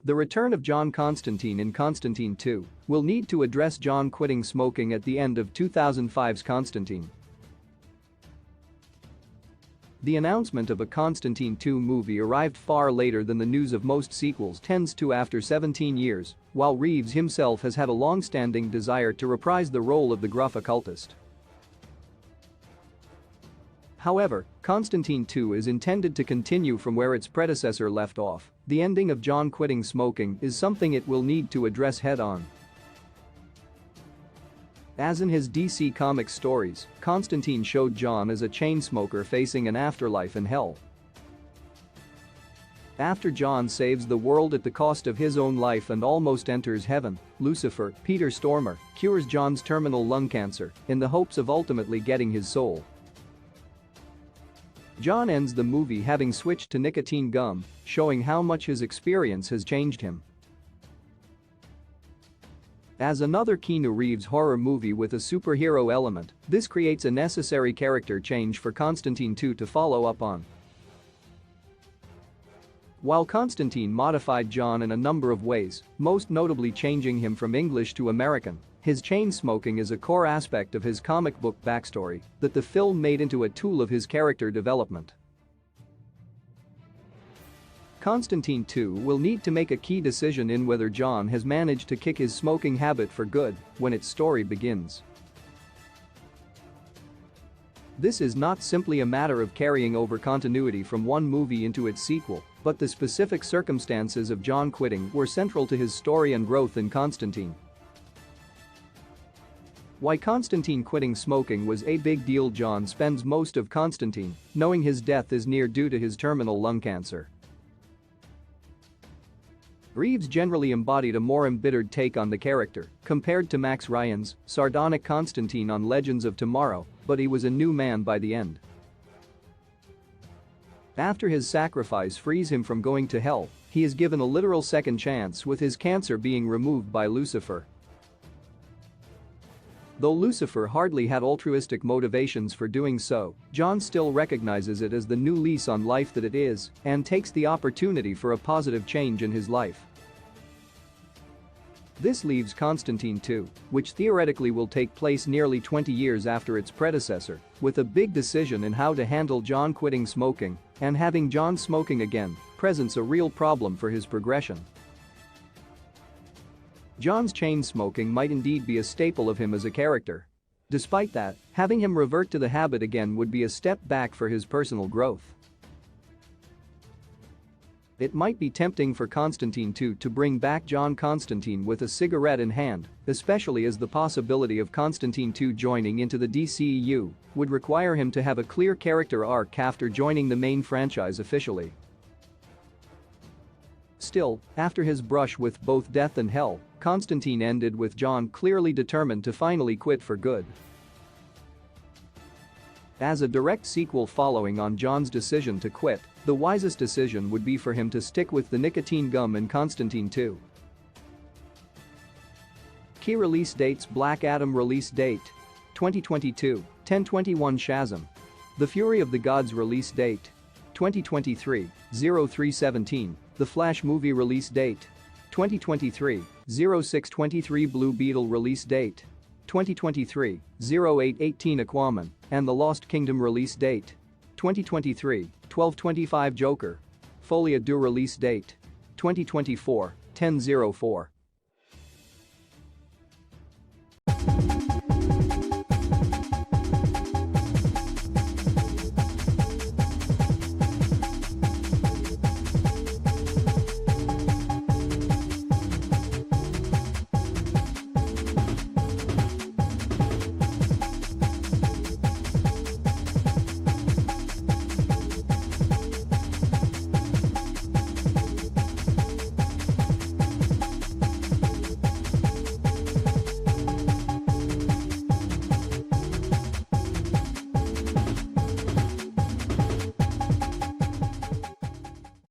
The return of John Constantine in Constantine 2 will need to address John quitting smoking at the end of 2005's Constantine. The announcement of a Constantine 2 movie arrived far later than the news of most sequels tends to after 17 years, while Reeves himself has had a long-standing desire to reprise the role of the gruff occultist. However, Constantine 2 is intended to continue from where its predecessor left off. The ending of John quitting smoking is something it will need to address head-on. As in his DC Comics stories, Constantine showed John as a chain smoker facing an afterlife in hell. After John saves the world at the cost of his own life and almost enters heaven, Lucifer, Peter Stormer, cures John's terminal lung cancer in the hopes of ultimately getting his soul. John ends the movie having switched to nicotine gum, showing how much his experience has changed him. As another Keanu Reeves horror movie with a superhero element, this creates a necessary character change for Constantine 2 to follow up on. While Constantine modified John in a number of ways, most notably changing him from English to American, his chain smoking is a core aspect of his comic book backstory that the film made into a tool of his character development. Constantine 2 will need to make a key decision in whether John has managed to kick his smoking habit for good when its story begins. This is not simply a matter of carrying over continuity from one movie into its sequel, but the specific circumstances of John quitting were central to his story and growth in Constantine. Why Constantine quitting smoking was a big deal. John spends most of Constantine knowing his death is near due to his terminal lung cancer. Reeves generally embodied a more embittered take on the character compared to Max Ryan's sardonic Constantine on Legends of Tomorrow, but he was a new man by the end. After his sacrifice frees him from going to hell, he is given a literal second chance with his cancer being removed by Lucifer. Though Lucifer hardly had altruistic motivations for doing so, John still recognizes it as the new lease on life that it is and takes the opportunity for a positive change in his life. This leaves Constantine 2, which theoretically will take place nearly 20 years after its predecessor, with a big decision in how to handle John quitting smoking, and having John smoking again presents a real problem for his progression. John's chain smoking might indeed be a staple of him as a character. Despite that, having him revert to the habit again would be a step back for his personal growth. It might be tempting for Constantine 2 to bring back John Constantine with a cigarette in hand, especially as the possibility of Constantine 2 joining into the DCEU would require him to have a clear character arc after joining the main franchise officially. Still, after his brush with both death and hell, Constantine ended with John clearly determined to finally quit for good. As a direct sequel following on John's decision to quit, the wisest decision would be for him to stick with the nicotine gum in Constantine 2. Key release dates: Black Adam release date 2022, 10/21. Shazam! The Fury of the Gods release date 2023, 03/17. The Flash movie release date 2023, 06/23. Blue Beetle release date 2023, 08/18. Aquaman and the Lost Kingdom release date 2023, 12/25. Joker Folie à Deux release date 2024, 10/04.